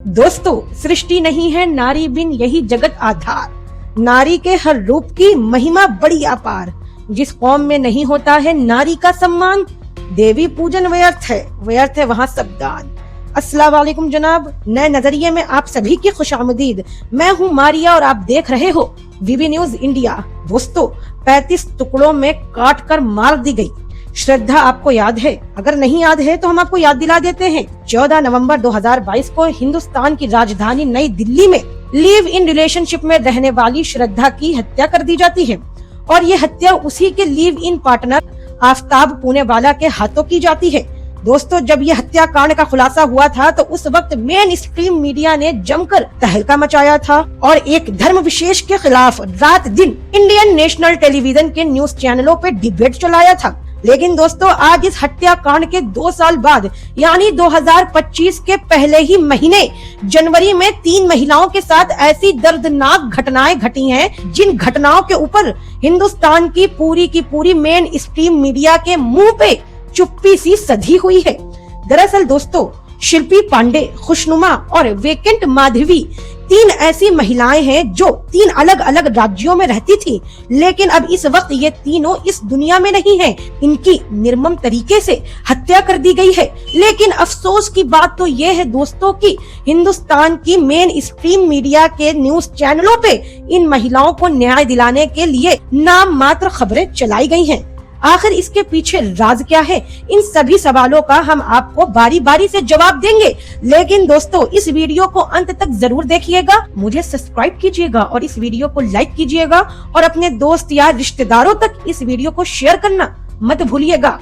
दोस्तों, सृष्टि नहीं है नारी बिन यही जगत आधार। नारी के हर रूप की महिमा बड़ी अपार। जिस कौम में नहीं होता है नारी का सम्मान, देवी पूजन व्यर्थ है वहाँ सब दान। अस्सलाम वालेकुम जनाब, नए नजरिए में आप सभी की खुशामदीद। मैं हूँ मारिया और आप देख रहे हो वीबी न्यूज इंडिया। दोस्तों, 35 टुकड़ों में काट कर मार दी गई श्रद्धा आपको याद है? अगर नहीं याद है तो हम आपको याद दिला देते हैं। 14 नवंबर 2022 को हिंदुस्तान की राजधानी नई दिल्ली में लिव इन रिलेशनशिप में रहने वाली श्रद्धा की हत्या कर दी जाती है और ये हत्या उसी के लिव इन पार्टनर आफ्ताब पूनेवाला के हाथों की जाती है। दोस्तों, जब ये हत्याकांड का खुलासा हुआ था तो उस वक्त मेन स्ट्रीम मीडिया ने जमकर तहलका मचाया था और एक धर्म विशेष के खिलाफ रात दिन इंडियन नेशनल टेलीविजन के न्यूज चैनलों पे डिबेट चलाया था। लेकिन दोस्तों, आज इस हत्याकांड के 2 साल बाद यानी 2025 के पहले ही महीने जनवरी में 3 महिलाओं के साथ ऐसी दर्दनाक घटनाएं घटी हैं, जिन घटनाओं के ऊपर हिंदुस्तान की पूरी मेन स्ट्रीम मीडिया के मुंह पे चुप्पी सी सधी हुई है। दरअसल दोस्तों, शिल्पी पांडे, खुशनुमा और वेकेंट माधवी 3 ऐसी महिलाएं हैं जो 3 अलग अलग राज्यों में रहती थी, लेकिन अब इस वक्त ये तीनों इस दुनिया में नहीं हैं। इनकी निर्मम तरीके से हत्या कर दी गई है। लेकिन अफसोस की बात तो ये है दोस्तों कि हिंदुस्तान की मेन स्ट्रीम मीडिया के न्यूज चैनलों पे इन महिलाओं को न्याय दिलाने के लिए नाम मात्र खबरें चलाई गई हैं। आखिर इसके पीछे राज क्या है? इन सभी सवालों का हम आपको बारी बारी से जवाब देंगे। लेकिन दोस्तों, इस वीडियो को अंत तक जरूर देखिएगा, मुझे सब्सक्राइब कीजिएगा और इस वीडियो को लाइक कीजिएगा और अपने दोस्त या रिश्तेदारों तक इस वीडियो को शेयर करना मत भूलिएगा।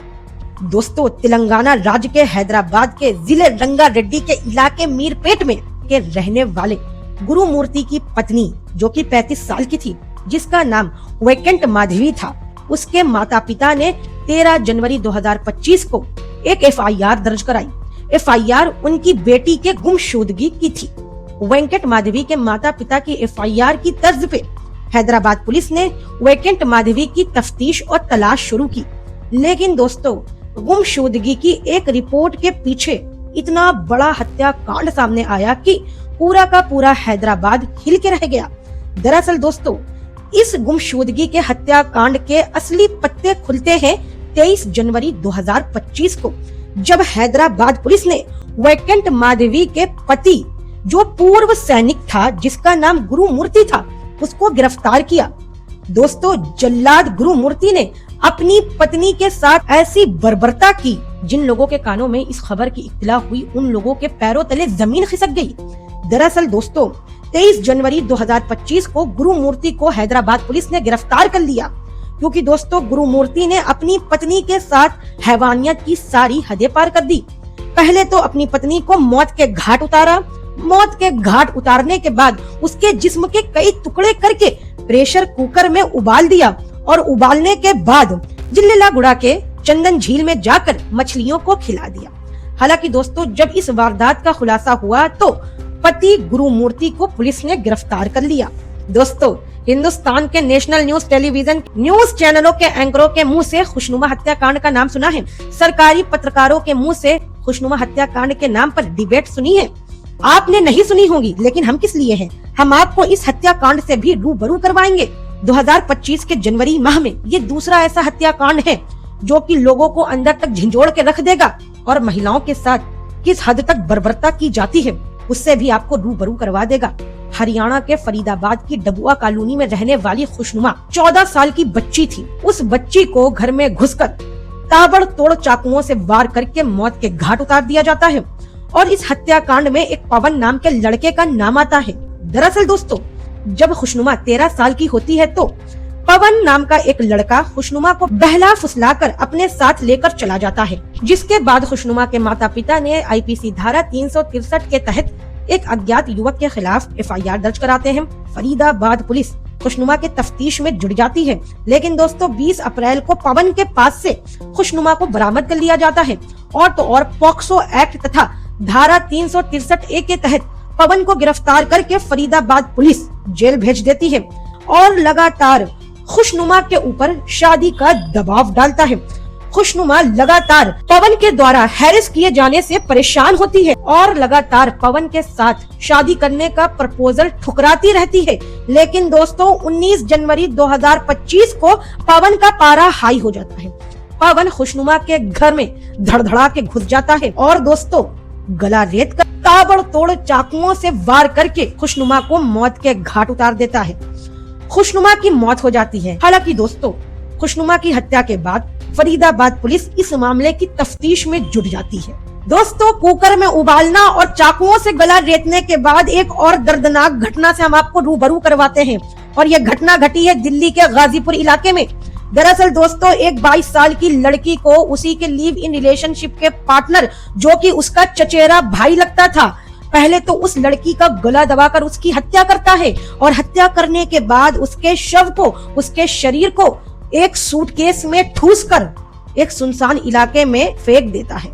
दोस्तों, तेलंगाना राज्य के हैदराबाद के जिले रंगारेड्डी के इलाके मीरपेट में के रहने वाले गुरुमूर्ति की पत्नी, जो कि 35 साल की थी, जिसका नाम वेकेंट माधवी था, उसके माता पिता ने 13 जनवरी 2025 को एक FIR दर्ज कराई। FIR उनकी बेटी के गुमशुदगी की थी। वेंकट माधवी के माता पिता की FIR की तर्ज पे हैदराबाद पुलिस ने वेंकट माधवी की तफ्तीश और तलाश शुरू की। लेकिन दोस्तों, गुमशुदगी की एक रिपोर्ट के पीछे इतना बड़ा हत्याकांड सामने आया कि पूरा का पूरा हैदराबाद हिल के रह गया। दरअसल दोस्तों, इस गुमशुदगी के हत्याकांड के असली पत्ते खुलते हैं 23 जनवरी 2025 को, जब हैदराबाद पुलिस ने वेकेंट माधवी के पति, जो पूर्व सैनिक था जिसका नाम गुरुमूर्ति था, उसको गिरफ्तार किया। दोस्तों, जल्लाद गुरुमूर्ति ने अपनी पत्नी के साथ ऐसी बर्बरता की, जिन लोगों के कानों में इस खबर की इत्तला हुई उन लोगों के पैरों तले जमीन खिसक गई। दरअसल दोस्तों, 23 जनवरी 2025 को गुरुमूर्ति को हैदराबाद पुलिस ने गिरफ्तार कर लिया, क्योंकि दोस्तों, गुरुमूर्ति ने अपनी पत्नी के साथ हैवानियत की सारी हदें पार कर दी। पहले तो अपनी पत्नी को मौत के घाट उतारा। मौत के घाट उतारने के बाद उसके जिस्म के कई टुकड़े करके प्रेशर कुकर में उबाल दिया और उबालने के बाद जिल्लेलागुड़ा के चंदन झील में जाकर मछलियों को खिला दिया। हालांकि दोस्तों, जब इस वारदात का खुलासा हुआ तो पति गुरुमूर्ति को पुलिस ने गिरफ्तार कर लिया। दोस्तों, हिंदुस्तान के नेशनल न्यूज टेलीविजन न्यूज चैनलों के एंकरों के मुंह से खुशनुमा हत्याकांड का नाम सुना है। सरकारी पत्रकारों के मुंह से खुशनुमा हत्याकांड के नाम पर डिबेट सुनी है। आपने नहीं सुनी होगी, लेकिन हम किस लिए हैं? हम आपको इस हत्याकांड से भी रूबरू करवाएंगे। 2025 के जनवरी माह में ये दूसरा ऐसा हत्याकांड है जो कि लोगों को अंदर तक झंझोड़ के रख देगा और महिलाओं के साथ किस हद तक बर्बरता की जाती है उससे भी आपको रूबरू करवा देगा। हरियाणा के फरीदाबाद की डबुआ कॉलोनी में रहने वाली खुशनुमा 14 साल की बच्ची थी। उस बच्ची को घर में घुसकर ताबड़तोड़ चाकुओं से वार करके मौत के घाट उतार दिया जाता है और इस हत्याकांड में एक पवन नाम के लड़के का नाम आता है। दरअसल दोस्तों, जब खुशनुमा 13 साल की होती है तो पवन नाम का एक लड़का खुशनुमा को बहला फुसलाकर अपने साथ लेकर चला जाता है, जिसके बाद खुशनुमा के माता पिता ने IPC धारा 363 के तहत एक अज्ञात युवक के खिलाफ FIR दर्ज कराते हैं। फरीदाबाद पुलिस खुशनुमा के तफ्तीश में जुट जाती है। लेकिन दोस्तों, 20 अप्रैल को पवन के पास से खुशनुमा को बरामद कर लिया जाता है और तो और पॉक्सो एक्ट तथा धारा 363A के तहत पवन को गिरफ्तार करके फरीदाबाद पुलिस जेल भेज देती है और लगातार खुशनुमा के ऊपर शादी का दबाव डालता है। खुशनुमा लगातार पवन के द्वारा हैरेस किए जाने से परेशान होती है और लगातार पवन के साथ शादी करने का प्रपोजल ठुकराती रहती है। लेकिन दोस्तों 19 जनवरी 2025 को पवन का पारा हाई हो जाता है। पवन खुशनुमा के घर में धड़धड़ा के घुस जाता है और दोस्तों गला रेत कर ताबड़तोड़ चाकुओं से वार करके खुशनुमा को मौत के घाट उतार देता है। खुशनुमा की मौत हो जाती है। हालांकि दोस्तों खुशनुमा की हत्या के बाद फरीदाबाद पुलिस इस मामले की तफ्तीश में जुट जाती है। दोस्तों कुकर में उबालना और चाकुओं से गला रेतने के बाद एक और दर्दनाक घटना से हम आपको रूबरू करवाते हैं और यह घटना घटी है दिल्ली के गाजीपुर इलाके में। दरअसल दोस्तों एक 22 साल की लड़की को उसी के लिव इन रिलेशनशिप के पार्टनर जो कि उसका चचेरा भाई लगता था, पहले तो उस लड़की का गला दबाकर उसकी हत्या करता है और हत्या करने के बाद उसके शव को, उसके शरीर को एक सूटकेस में ठूसकर एक सुनसान इलाके में फेंक देता है।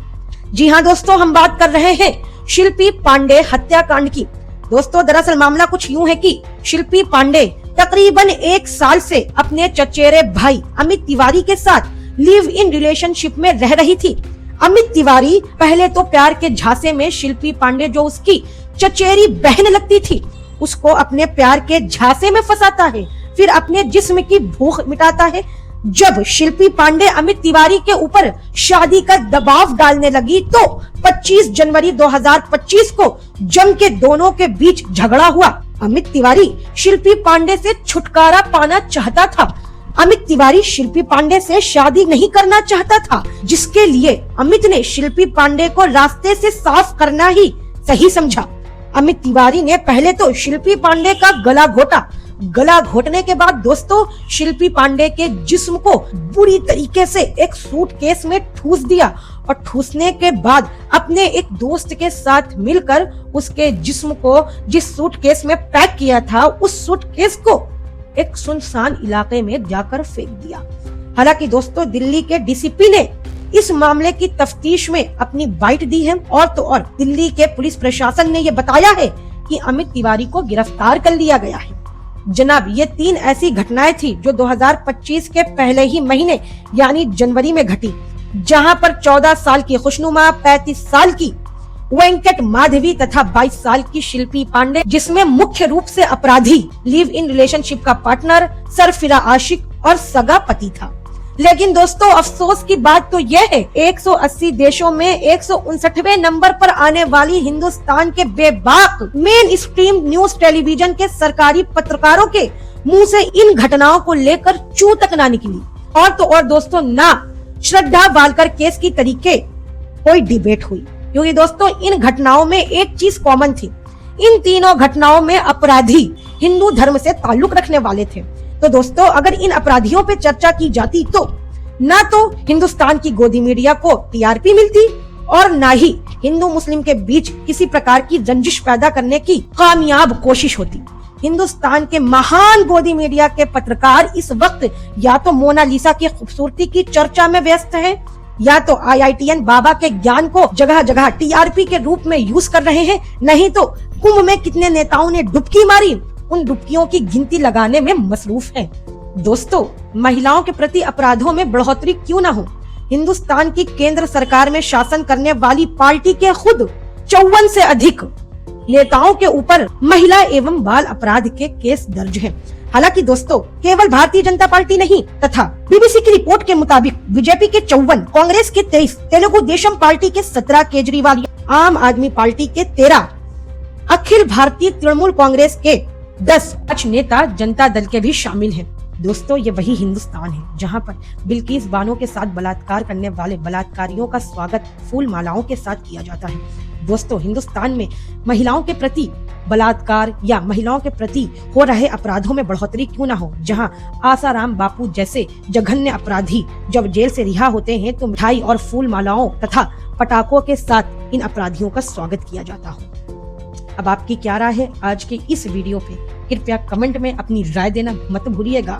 जी हाँ दोस्तों, हम बात कर रहे हैं शिल्पी पांडे हत्याकांड की। दोस्तों दरअसल मामला कुछ यूं है कि शिल्पी पांडे तकरीबन 1 साल से अपने चचेरे भाई अमित तिवारी के साथ लिव इन रिलेशनशिप में रह रही थी। अमित तिवारी पहले तो प्यार के झांसे में शिल्पी पांडे जो उसकी चचेरी बहन लगती थी उसको अपने प्यार के झांसे में फंसाता है, फिर अपने जिस्म की भूख मिटाता है। जब शिल्पी पांडे अमित तिवारी के ऊपर शादी का दबाव डालने लगी तो 25 जनवरी 2025 को जम के दोनों के बीच झगड़ा हुआ। अमित तिवारी शिल्पी पांडे से छुटकारा पाना चाहता था। अमित तिवारी शिल्पी पांडे से शादी नहीं करना चाहता था, जिसके लिए अमित ने शिल्पी पांडे को रास्ते से साफ करना ही सही समझा। अमित तिवारी ने पहले तो शिल्पी पांडे का गला घोटा। गला घोटने के बाद दोस्तों शिल्पी पांडे के जिस्म को बुरी तरीके से एक सूटकेस में ठूस दिया और ठूसने के बाद अपने एक दोस्त के साथ मिलकर उसके जिस्म को जिस सूटकेस में पैक किया था उस सूटकेस को एक सुनसान इलाके में जाकर फेंक दिया। हालांकि दोस्तों दिल्ली के डीसीपी ने इस मामले की तफ्तीश में अपनी बाइट दी है और तो और दिल्ली के पुलिस प्रशासन ने यह बताया है कि अमित तिवारी को गिरफ्तार कर लिया गया है। जनाब ये 3 ऐसी घटनाएं थी जो 2025 के पहले ही महीने यानी जनवरी में घटी, जहां पर 14 साल की खुशनुमा, 35 साल की वेंकट माधवी तथा 22 साल की शिल्पी पांडे, जिसमें मुख्य रूप से अपराधी लिव इन रिलेशनशिप का पार्टनर, सरफिरा आशिक और सगा पति था। लेकिन दोस्तों अफसोस की बात तो यह है 180 देशों में 159वें नंबर पर आने वाली हिंदुस्तान के बेबाक मेन स्ट्रीम न्यूज टेलीविजन के सरकारी पत्रकारों के मुंह से इन घटनाओं को लेकर चू तक ना निकली। और तो और दोस्तों ना श्रद्धा वालकर केस की तरीके कोई डिबेट हुई, क्योंकि दोस्तों इन घटनाओं में एक चीज कॉमन थी, इन तीनों घटनाओं में अपराधी हिंदू धर्म से ताल्लुक रखने वाले थे। तो दोस्तों अगर इन अपराधियों पे चर्चा की जाती तो ना तो हिंदुस्तान की गोदी मीडिया को टीआरपी मिलती और ना ही हिंदू मुस्लिम के बीच किसी प्रकार की रंजिश पैदा करने की कामयाब कोशिश होती। हिंदुस्तान के महान गोदी मीडिया के पत्रकार इस वक्त या तो मोनालिसा की खूबसूरती की चर्चा में व्यस्त हैं, या तो IITN बाबा के ज्ञान को जगह जगह टीआरपी के रूप में यूज कर रहे हैं, नहीं तो कुंभ में कितने नेताओं ने डुबकी मारी उन डुबकियों की गिनती लगाने में मसरूफ हैं। दोस्तों महिलाओं के प्रति अपराधों में बढ़ोतरी क्यों न हो, हिंदुस्तान की केंद्र सरकार में शासन करने वाली पार्टी के खुद 54 से अधिक नेताओं के ऊपर महिला एवं बाल अपराध के केस दर्ज हैं। हालांकि दोस्तों केवल भारतीय जनता पार्टी नहीं तथा बीबीसी की रिपोर्ट के मुताबिक बीजेपी के 54, कांग्रेस के 23, तेलुगु देशम पार्टी के 17, केजरीवाल आम आदमी पार्टी के 13, अखिल भारतीय तृणमूल कांग्रेस के 10 नेता जनता दल के भी शामिल हैं। दोस्तों ये वही हिंदुस्तान है जहां पर बिल्किस बानो के साथ बलात्कार करने वाले बलात्कारियों का स्वागत फूल मालाओं के साथ किया जाता है। दोस्तों हिंदुस्तान में महिलाओं के प्रति बलात्कार या महिलाओं के प्रति हो रहे अपराधों में बढ़ोतरी क्यों ना हो, जहां आसाराम बापू जैसे जघन्य अपराधी जब जेल से रिहा होते हैं तो मिठाई और फूल मालाओं तथा पटाखों के साथ इन अपराधियों का स्वागत किया जाता हो। अब आपकी क्या राय है आज के इस वीडियो पे? कृपया कमेंट में अपनी राय देना मत भूलिएगा।